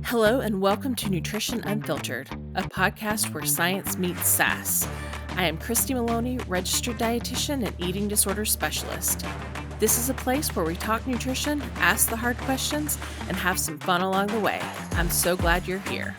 Hello, and welcome to Nutrition Unfiltered, a podcast where science meets sass. I am Christy Maloney, Registered Dietitian and Eating Disorder Specialist. This is a place where we talk nutrition, ask the hard questions, and have some fun along the way. I'm so glad you're here.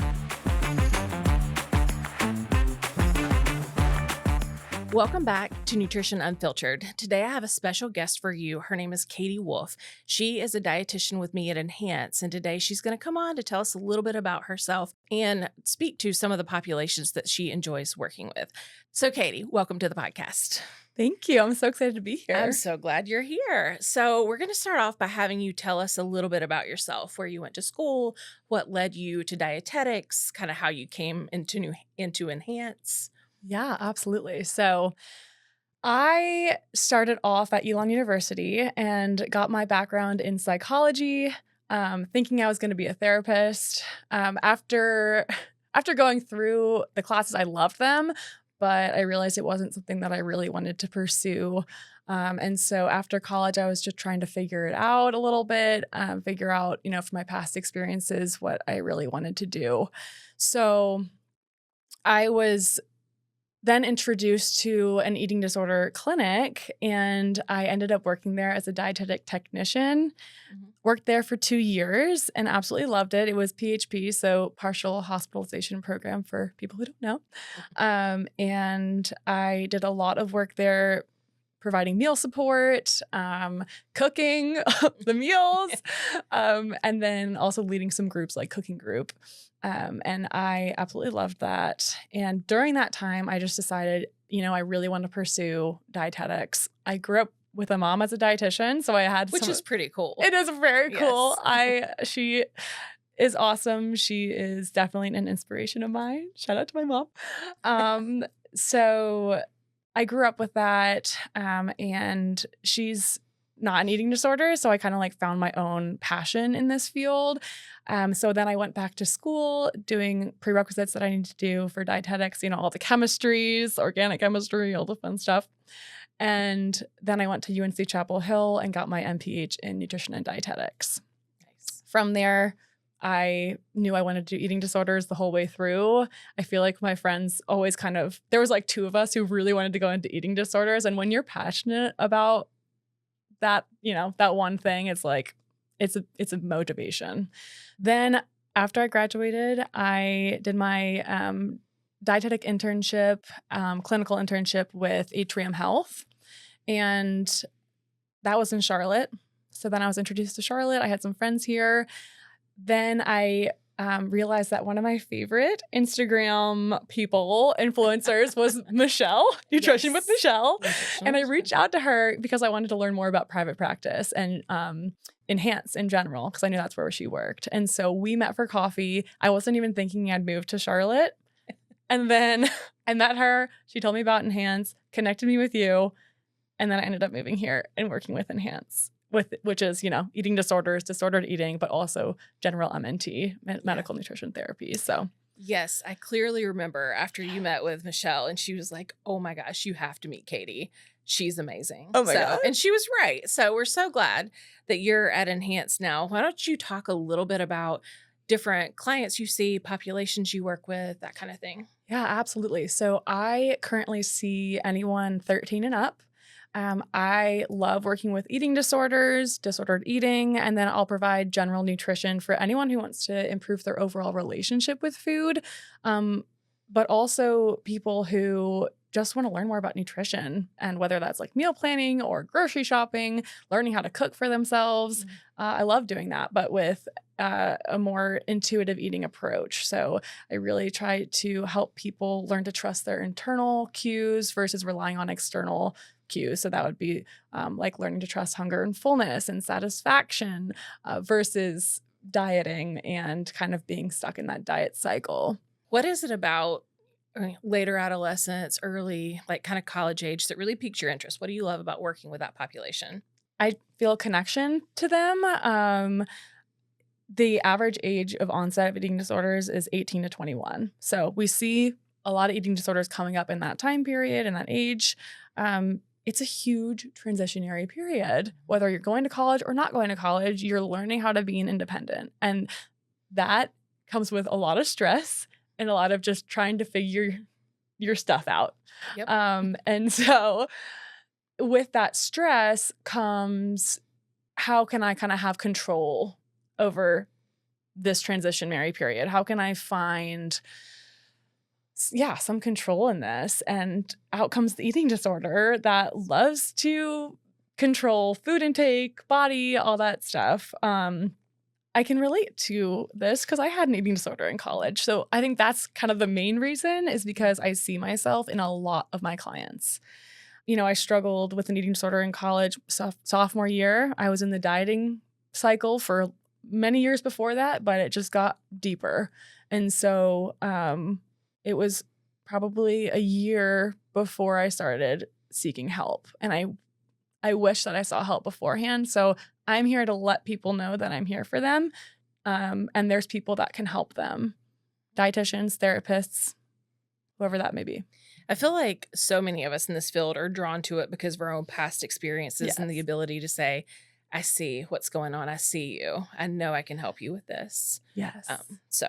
Welcome back to Nutrition Unfiltered. Today I have a special guest for you. Her name is Katie Wolf. She is a dietitian with me at Enhance, and today she's going to come on to tell us a little bit about herself and speak to some of the populations that she enjoys working with. So Katie, welcome to the podcast. Thank you. I'm so excited to be here. I'm so glad you're here. So we're going to start off by having you tell us a little bit about yourself, where you went to school, what led you to dietetics, kind of how you came into Enhance. Yeah, absolutely. So I started off at Elon University and got my background in psychology, thinking I was going to be a therapist. After going through the classes, I loved them, but I realized it wasn't something that I really wanted to pursue. And so after college, I was just trying to figure it out a little bit, figure out, from my past experiences, what I really wanted to do. So I was then introduced to an eating disorder clinic, and I ended up working there as a dietetic technician. Worked there for 2 years and absolutely loved it. It was PHP, so partial hospitalization program for people who don't know. And I did a lot of work there, providing meal support, cooking the meals, and then also leading some groups like cooking group. And I absolutely loved that. And during that time, I just decided, I really want to pursue dietetics. I grew up with a mom as a dietitian, so I had Which is pretty cool. It is very cool. Yes. She is awesome. She is definitely an inspiration of mine. Shout out to my mom. So I grew up with that, and she's not an eating disorder, so I kind of found my own passion in this field. So then I went back to school doing prerequisites that I need to do for dietetics, all the chemistries, organic chemistry, all the fun stuff. And then I went to UNC Chapel Hill and got my MPH in nutrition and dietetics. Nice. From there, I knew I wanted to do eating disorders the whole way through. I feel like my friends always there was two of us who really wanted to go into eating disorders. And when you're passionate about that, that one thing, it's it's a motivation. Then after I graduated, I did my dietetic internship, clinical internship with Atrium Health. And that was in Charlotte. So then I was introduced to Charlotte. I had some friends here. Then I realized that one of my favorite Instagram influencers was Michelle, Nutrition with Michelle. And I reached out to her because I wanted to learn more about private practice and Enhance in general, because I knew that's where she worked. And so we met for coffee. I wasn't even thinking I'd move to Charlotte. And then I met her. She told me about Enhance, connected me with you. And then I ended up moving here and working with Enhance, which is, eating disorders, disordered eating, but also general MNT, medical nutrition therapy. So yes, I clearly remember after you met with Michelle and she was like, oh my gosh, you have to meet Katie. She's amazing. Oh my God. And she was right. So we're so glad that you're at Enhance now. Why don't you talk a little bit about different clients you see, populations you work with, that kind of thing? Yeah, absolutely. So I currently see anyone 13 and up. I love working with eating disorders, disordered eating, and then I'll provide general nutrition for anyone who wants to improve their overall relationship with food, but also people who just want to learn more about nutrition, and whether that's meal planning or grocery shopping, learning how to cook for themselves. I love doing that, but with a more intuitive eating approach. So I really try to help people learn to trust their internal cues versus relying on external cues. So that would be learning to trust hunger and fullness and satisfaction versus dieting and kind of being stuck in that diet cycle. What is it about later adolescence, early, kind of college age that really piques your interest? What do you love about working with that population? I feel a connection to them. The average age of onset of eating disorders is 18 to 21. So we see a lot of eating disorders coming up in that time period and that age. It's a huge transitionary period. Whether you're going to college or not going to college, you're learning how to be an independent. And that comes with a lot of stress and a lot of just trying to figure your stuff out. Yep. And so with that stress comes, how can I kind of have control over this transitionary period? How can I find, some control in this? And out comes the eating disorder that loves to control food intake, body, all that stuff. I can relate to this because I had an eating disorder in college. So I think that's kind of the main reason, is because I see myself in a lot of my clients. I struggled with an eating disorder in college sophomore year. I was in the dieting cycle for many years before that, but it just got deeper. And so it was probably a year before I started seeking help. And I wish that I saw help beforehand. So I'm here to let people know that I'm here for them. And there's people that can help them. Dietitians, therapists, whoever that may be. I feel like so many of us in this field are drawn to it because of our own past experiences and the ability to say, I see what's going on. I see you. I know I can help you with this. Yes. So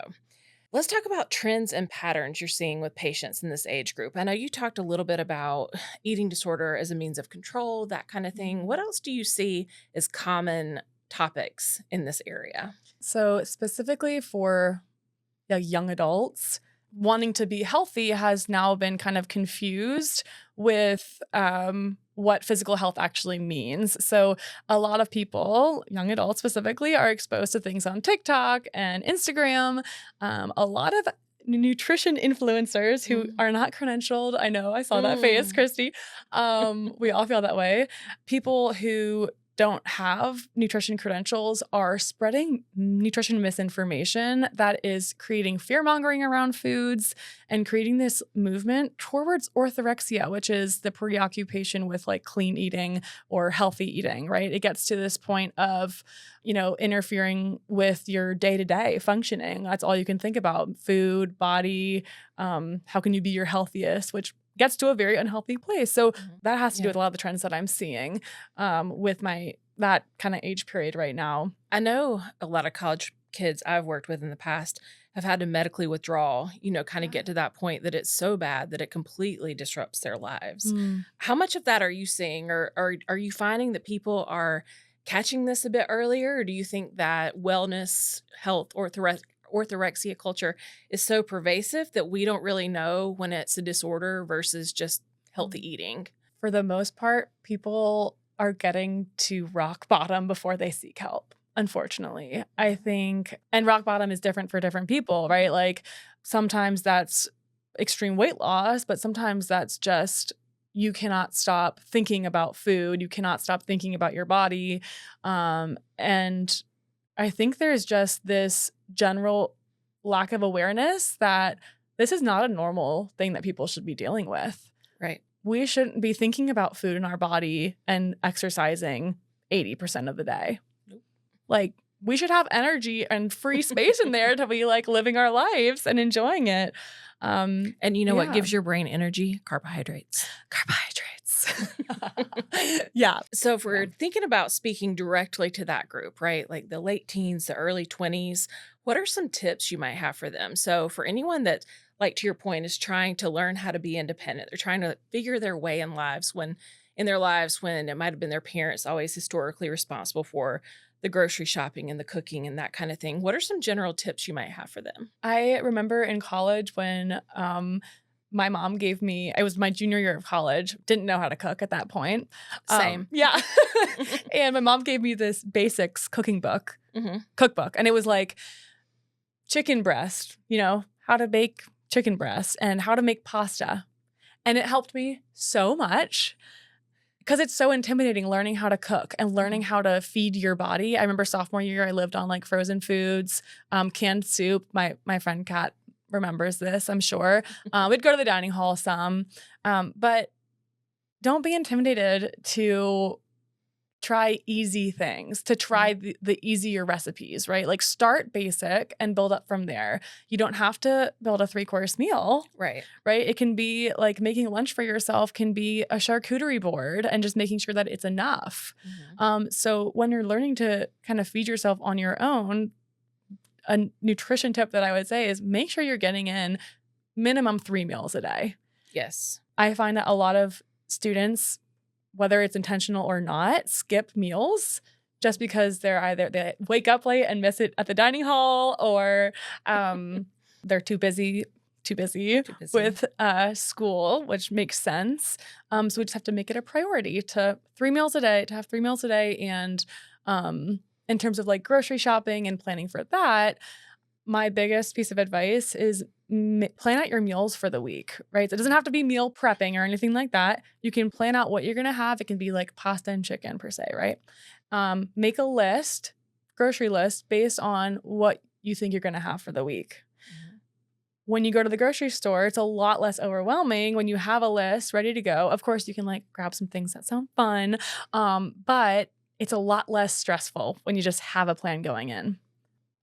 let's talk about trends and patterns you're seeing with patients in this age group. I know you talked a little bit about eating disorder as a means of control, that kind of thing. What else do you see as common topics in this area? So specifically for young adults, wanting to be healthy has now been kind of confused with what physical health actually means. So a lot of people, young adults specifically, are exposed to things on TikTok and Instagram. A lot of nutrition influencers who are not credentialed. I know, I saw that face, Christy. We all feel that way. People who don't have nutrition credentials are spreading nutrition misinformation that is creating fear-mongering around foods and creating this movement towards orthorexia, which is the preoccupation with like clean eating or healthy eating, right? It gets to this point of, interfering with your day-to-day functioning. That's all you can think about: food, body, how can you be your healthiest, which gets to a very unhealthy place. So that has to do with a lot of the trends that I'm seeing with that kind of age period right now. I know a lot of college kids I've worked with in the past have had to medically withdraw, kind of get to that point that it's so bad that it completely disrupts their lives. How much of that are you seeing, or are you finding that people are catching this a bit earlier? Or do you think that wellness, health, orthorexia culture is so pervasive that we don't really know when it's a disorder versus just healthy eating? For the most part, people are getting to rock bottom before they seek help, unfortunately. I think, and rock bottom is different for different people, right? Like sometimes that's extreme weight loss, but sometimes that's just you cannot stop thinking about food. You cannot stop thinking about your body. And I think there's just this general lack of awareness that this is not a normal thing that people should be dealing with. Right. We shouldn't be thinking about food in our body and exercising 80% of the day. Nope. Like, we should have energy and free space in there to be like living our lives and enjoying it. And you know what gives your brain energy? Carbohydrates. Yeah. So if we're thinking about speaking directly to that group, right? Like the late teens, the early 20s, what are some tips you might have for them? So for anyone that, like to your point, is trying to learn how to be independent, they're trying to figure their way in their lives when it might have been their parents always historically responsible for the grocery shopping and the cooking and that kind of thing. What are some general tips you might have for them? I remember in college when my mom gave me, it was my junior year of college, didn't know how to cook at that point. Same. Yeah. And my mom gave me this basics cookbook. And it was like chicken breast, how to bake chicken breast and how to make pasta. And it helped me so much because it's so intimidating learning how to cook and learning how to feed your body. I remember sophomore year, I lived on like frozen foods, canned soup. My friend Kat remembers this, I'm sure. We'd go to the dining hall some, but don't be intimidated to try easy things, to try the easier recipes, right? Like start basic and build up from there. You don't have to build a 3-course meal. Right. Right. It can be like making lunch for yourself can be a charcuterie board and just making sure that it's enough. So when you're learning to kind of feed yourself on your own, a nutrition tip that I would say is make sure you're getting in minimum 3 meals a day. Yes. I find that a lot of students, whether it's intentional or not, skip meals just because they wake up late and miss it at the dining hall, or they're too busy with school, which makes sense. So we just have to make it a priority to have 3 meals a day. And in terms of like grocery shopping and planning for that, my biggest piece of advice is plan out your meals for the week, right? So it doesn't have to be meal prepping or anything like that. You can plan out what you're going to have. It can be like pasta and chicken per se, right? Make a grocery list based on what you think you're going to have for the week. When you go to the grocery store, it's a lot less overwhelming when you have a list ready to go. Of course, you can like grab some things that sound fun, but it's a lot less stressful when you just have a plan going in.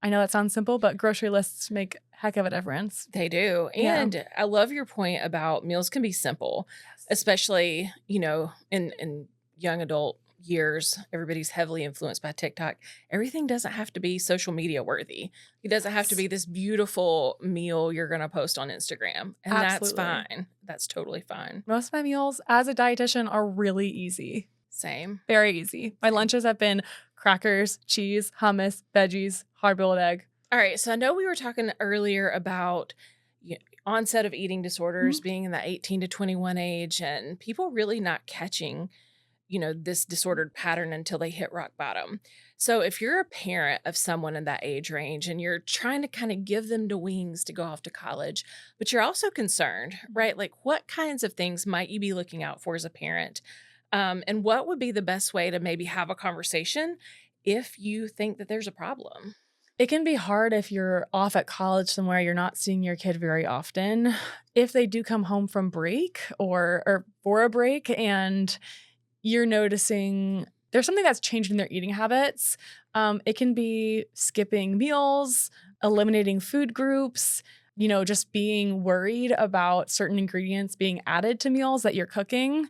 I know that sounds simple, but grocery lists make a heck of a difference. They do. And I love your point about meals can be simple, especially, in young adult years. Everybody's heavily influenced by TikTok. Everything doesn't have to be social media worthy. It doesn't have to be this beautiful meal you're going to post on Instagram. And that's fine. That's totally fine. Most of my meals as a dietitian are really easy. Same. Very easy. My lunches have been crackers, cheese, hummus, veggies, hard-boiled egg. All right. So I know we were talking earlier about onset of eating disorders being in the 18 to 21 age and people really not catching, this disordered pattern until they hit rock bottom. So if you're a parent of someone in that age range and you're trying to kind of give them the wings to go off to college, but you're also concerned, right? Like what kinds of things might you be looking out for as a parent? And what would be the best way to maybe have a conversation if you think that there's a problem? It can be hard if you're off at college somewhere, you're not seeing your kid very often. If they do come home from break or for a break and you're noticing there's something that's changed in their eating habits, it can be skipping meals, eliminating food groups, just being worried about certain ingredients being added to meals that you're cooking.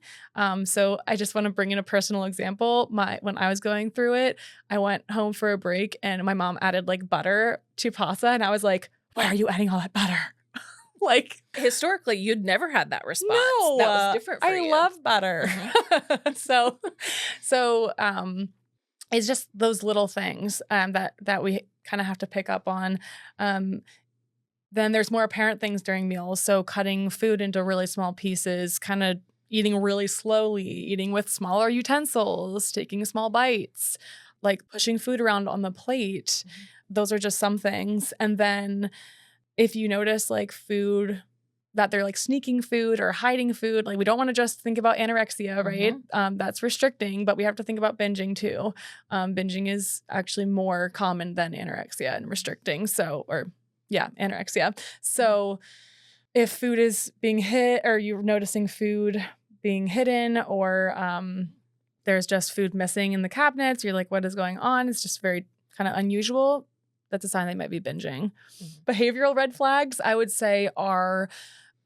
So I just want to bring in a personal example. When I was going through it, I went home for a break and my mom added like butter to pasta. And I was like, why are you adding all that butter? Like historically, you'd never had that response. No, that was different for you. I love butter. So it's just those little things that we kind of have to pick up on. Then there's more apparent things during meals. So cutting food into really small pieces, kind of eating really slowly, eating with smaller utensils, taking small bites, like pushing food around on the plate. Those are just some things. And then if you notice like food that they're like sneaking food or hiding food, like we don't want to just think about anorexia, right? That's restricting, but we have to think about binging too. Binging is actually more common than anorexia and restricting. Anorexia. So if food is being hit or you're noticing food being hidden or there's just food missing in the cabinets, you're like, what is going on? It's just very kind of unusual. That's a sign they might be binging. Behavioral red flags, I would say, are,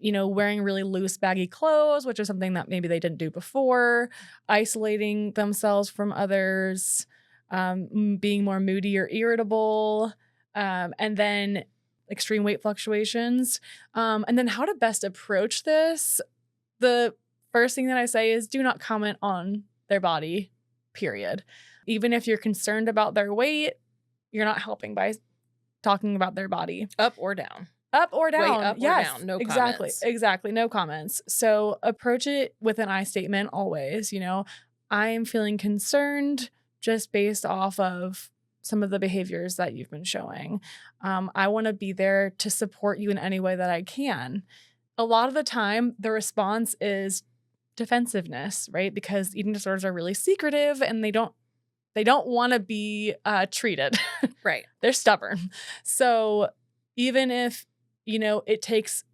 wearing really loose, baggy clothes, which is something that maybe they didn't do before, isolating themselves from others, being more moody or irritable, and then extreme weight fluctuations. And then how to best approach this. The first thing that I say is do not comment on their body, period. Even if you're concerned about their weight, you're not helping by talking about their body. Up or down. Up or down. Weight up or down. No comments. Exactly. No comments. So approach it with an I statement always. I am feeling concerned just based off of some of the behaviors that you've been showing. I want to be there to support you in any way that I can. A lot of the time, the response is defensiveness, right? Because eating disorders are really secretive and they don't want to be treated. Right. They're stubborn. So even if, it takes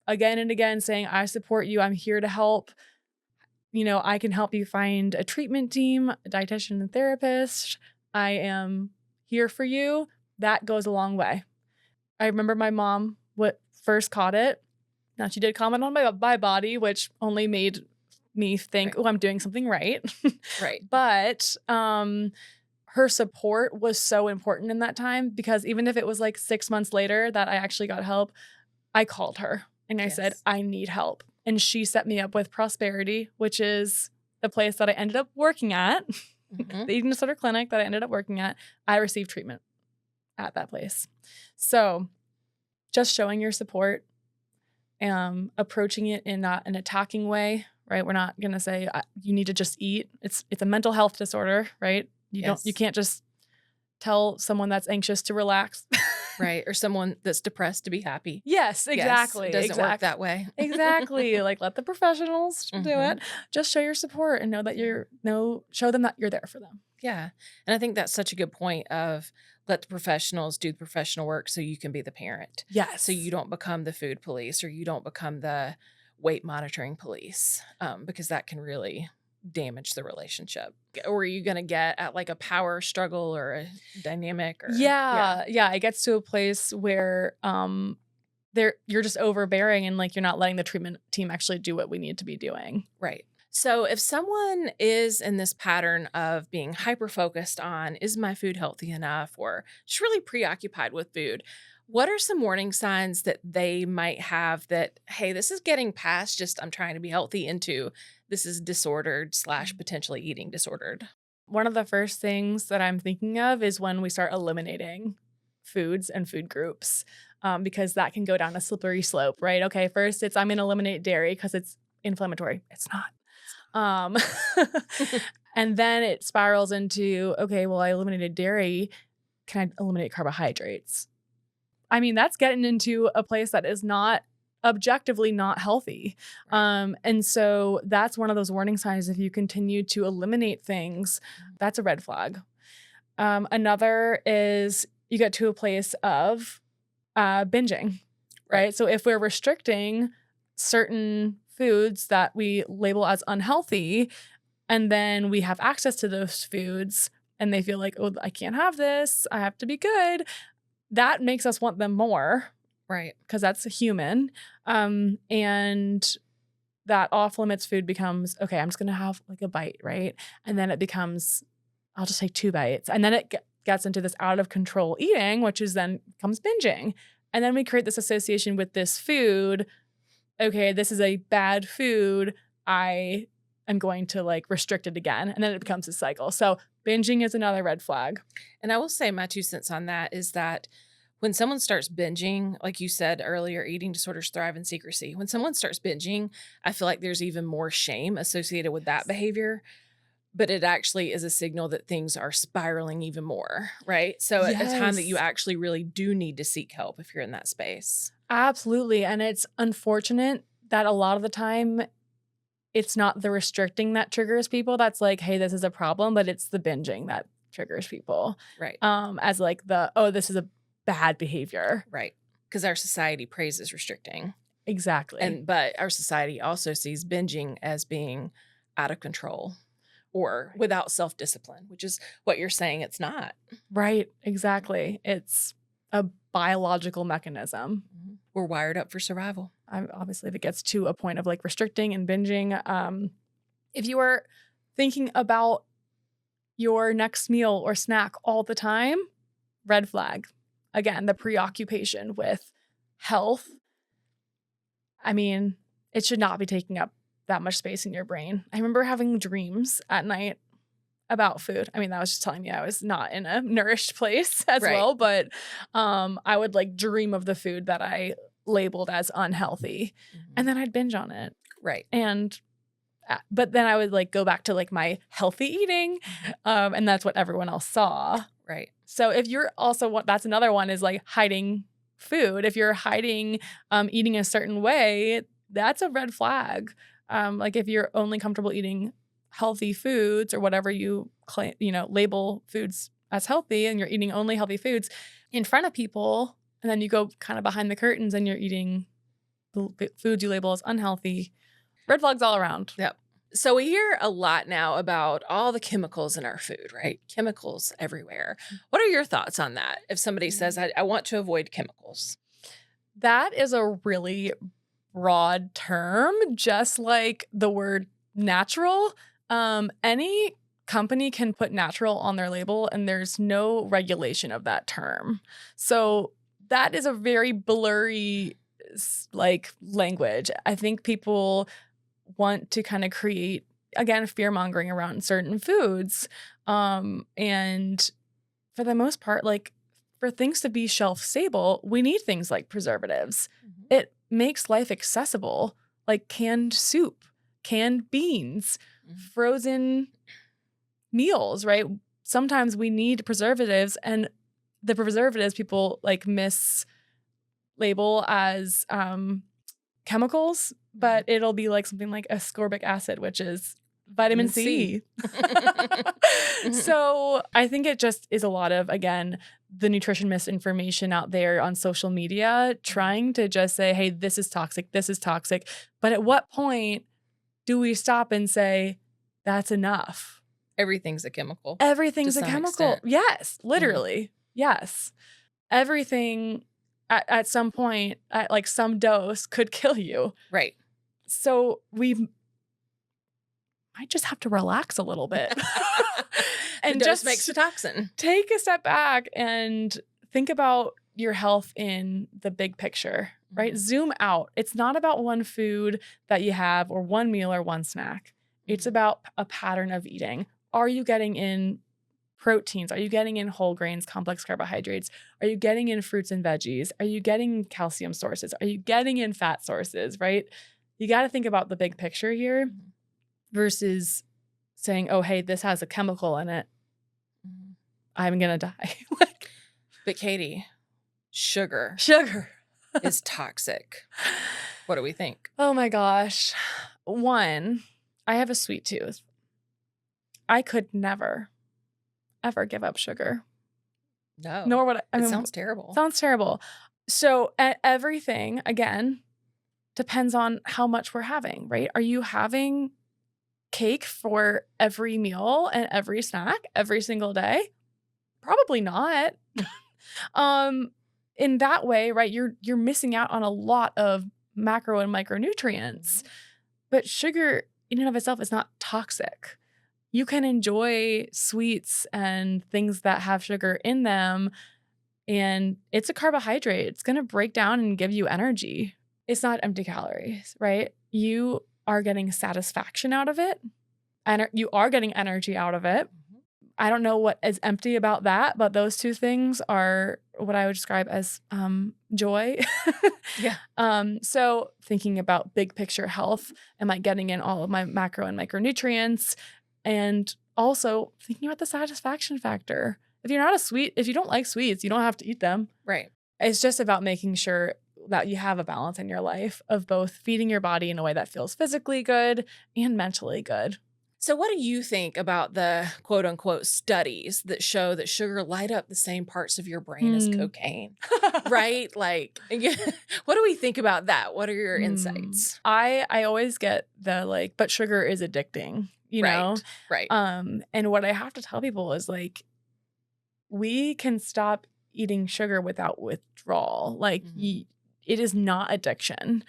again and again saying, I support you, I'm here to help, I can help you find a treatment team, a dietitian and therapist. I am here for you. That goes a long way. I remember my mom first caught it. Now she did comment on my body, which only made me think, I'm doing something right. Right. But her support was so important in that time, because even if it was like 6 months later that I actually got help, I called her and I said, Yes. I need help. And she set me up with Prosperity, which is the place that I ended up working at, Mhm. the eating disorder clinic that I ended up working at. I received treatment at that place. So just showing your support, approaching it in not an attacking way, right? We're not going to say you need to just eat. It's a mental health disorder, right? You Yes. can't just tell someone that's anxious to relax. Right. Or someone that's depressed to be happy. Yes, Yes, exactly. it doesn't work that way. Exactly. Like, let the professionals do Mhm. it. Just show your support and know that show them that you're there for them. Yeah. And I think that's such a good point of let the professionals do the professional work so you can be the parent. Yes. So you don't become the food police or you don't become the weight monitoring police, because that can really damage the relationship. Or are you going to get at like a power struggle or a dynamic or Yeah. It gets to a place where you're just overbearing and like you're not letting the treatment team actually do what we need to be doing. Right. So if someone is in this pattern of being hyper focused on, is my food healthy enough, or just really preoccupied with food, what are some warning signs that they might have that, hey, this is getting past just I'm trying to be healthy into this is disordered / potentially eating disordered? One of the first things that I'm thinking of is when we start eliminating foods and food groups, because that can go down a slippery slope, right? Okay, first I'm going to eliminate dairy because it's inflammatory. It's not. Um, and then it spirals into, okay, well, I eliminated dairy. Can I eliminate carbohydrates? I mean, that's getting into a place that is not objectively not healthy. And so that's one of those warning signs. If you continue to eliminate things, that's a red flag. Another is you get to a place of binging, right? So if we're restricting certain foods that we label as unhealthy, and then we have access to those foods and they feel like, oh, I can't have this, I have to be good, that makes us want them more. Right. Because that's human. And that off limits food becomes, okay, I'm just going to have like a bite, right? And then it becomes, I'll just take 2 bites. And then it gets into this out of control eating, which is then becomes binging. And then we create this association with this food. Okay, this is a bad food. I am going to like restrict it again. And then it becomes a cycle. So binging is another red flag. And I will say my 2 cents on that is that when someone starts binging, like you said earlier, eating disorders thrive in secrecy. When someone starts binging, I feel like there's even more shame associated with that behavior, but it actually is a signal that things are spiraling even more, right? So at a time that you Yes. actually really do need to seek help if you're in that space. Absolutely. And it's unfortunate that a lot of the time it's not the restricting that triggers people that's like, hey, this is a problem, but it's the binging that triggers people. Right. As like this is a bad behavior. Right. Because our society praises restricting. Exactly. But our society also sees binging as being out of control or without self-discipline, which is what you're saying it's not. Right. Exactly. It's a biological mechanism. We're wired up for survival. Obviously, if it gets to a point of like restricting and binging, if you are thinking about your next meal or snack all the time, red flag. Again, the preoccupation with health. I mean, it should not be taking up that much space in your brain. I remember having dreams at night about food. I mean, that was just telling me I was not in a nourished place as well, but I would like dream of the food that I labeled as unhealthy, and then I'd binge on it. Right. And but then I would like go back to like my healthy eating, and that's what everyone else saw. Right. So if you're also that's another one is like hiding food. If you're hiding eating a certain way, that's a red flag. Like if you're only comfortable eating healthy foods or whatever you claim, label foods as healthy, and you're eating only healthy foods in front of people, and then you go kind of behind the curtains and you're eating the foods you label as unhealthy, red flags all around. Yep. So we hear a lot now about all the chemicals in our food, right? Chemicals everywhere. What are your thoughts on that? If somebody says, I want to avoid chemicals. That is a really broad term, just like the word natural. Any company can put natural on their label and there's no regulation of that term. So that is a very blurry language. I think people want to kind of create, again, fear mongering around certain foods. And for the most part, for things to be shelf stable, we need things like preservatives. Mm-hmm. It makes life accessible, like canned soup, canned beans, frozen meals, right? Sometimes we need preservatives, and the preservatives people mislabel as chemicals, but it'll be something like ascorbic acid, which is vitamin C. So I think it just is a lot of, again, the nutrition misinformation out there on social media, trying to just say, hey, this is toxic, this is toxic. But at what point do we stop and say, that's enough? Everything's a chemical. Everything's a chemical. Extent. Yes, literally. Yes. Everything at some point, at some dose, could kill you. Right. So we might just have to relax a little bit. And just makes a toxin. Take a step back and think about your health in the big picture, right? Zoom out. It's not about one food that you have or one meal or one snack. It's about a pattern of eating. Are you getting in proteins? Are you getting in whole grains, complex carbohydrates? Are you getting in fruits and veggies? Are you getting calcium sources? Are you getting in fat sources, right? You got to think about the big picture here versus saying, oh, hey, this has a chemical in it. I'm going to die. But Katie, sugar is toxic. What do we think? Oh my gosh. One, I have a sweet tooth. I could never, ever give up sugar. No. Nor would I. It sounds terrible. Sounds terrible. So everything, again, depends on how much we're having, right? Are you having cake for every meal and every snack every single day? Probably not. In that way, right, you're missing out on a lot of macro and micronutrients. But sugar in and of itself is not toxic. You can enjoy sweets and things that have sugar in them, and it's a carbohydrate. It's going to break down and give you energy. It's not empty calories, right? You are getting satisfaction out of it, and you are getting energy out of it. I don't know what is empty about that, but those two things are what I would describe as joy. Yeah. So thinking about big picture health, am I getting in all of my macro and micronutrients? And also thinking about the satisfaction factor. If you don't like sweets, you don't have to eat them. Right. It's just about making sure that you have a balance in your life of both feeding your body in a way that feels physically good and mentally good. So what do you think about the quote unquote studies that show that sugar light up the same parts of your brain as cocaine? Right? What do we think about that? What are your insights? I always get the but sugar is addicting, you know? Right. And what I have to tell people is we can stop eating sugar without withdrawal. It is not addiction.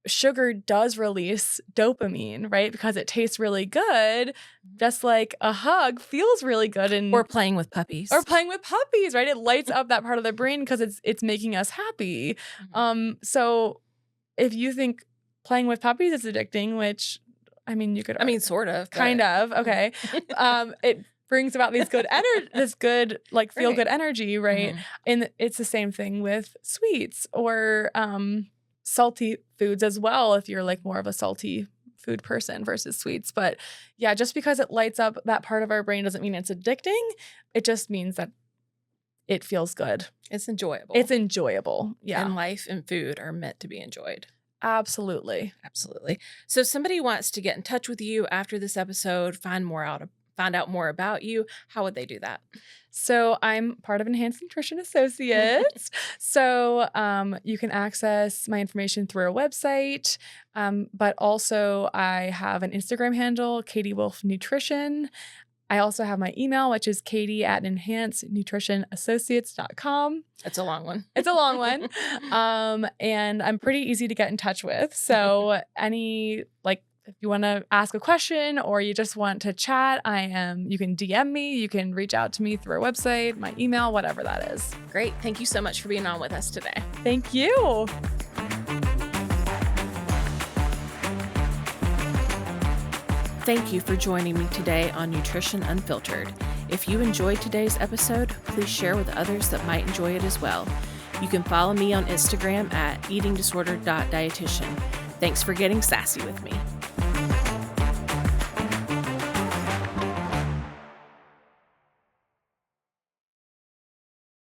Sugar does release dopamine, right? Because it tastes really good, just like a hug feels really good. Or playing with puppies. Right? It lights up that part of the brain because it's making us happy. So if you think playing with puppies is addicting, which, you could... sort of. Kind of. Okay. It brings about this good feel-good energy, right? And it's the same thing with sweets or... salty foods as well, if you're more of a salty food person versus sweets. But yeah, just because it lights up that part of our brain doesn't mean it's addicting. It just means that it feels good. It's enjoyable. Yeah. And life and food are meant to be enjoyed. Absolutely. So if somebody wants to get in touch with you after this episode, find out more about you, how would they do that? So I'm part of Enhanced Nutrition Associates. So you can access my information through a website, but also I have an Instagram handle, Katie Wolf Nutrition. I also have my email, which is katie@enhancednutritionassociates.com. It's a long one. And I'm pretty easy to get in touch with. So any If you want to ask a question or you just want to chat, you can DM me, you can reach out to me through our website, my email, whatever that is. Great. Thank you so much for being on with us today. Thank you. Thank you for joining me today on Nutrition Unfiltered. If you enjoyed today's episode, please share with others that might enjoy it as well. You can follow me on Instagram at eatingdisorder.dietitian. Thanks for getting sassy with me.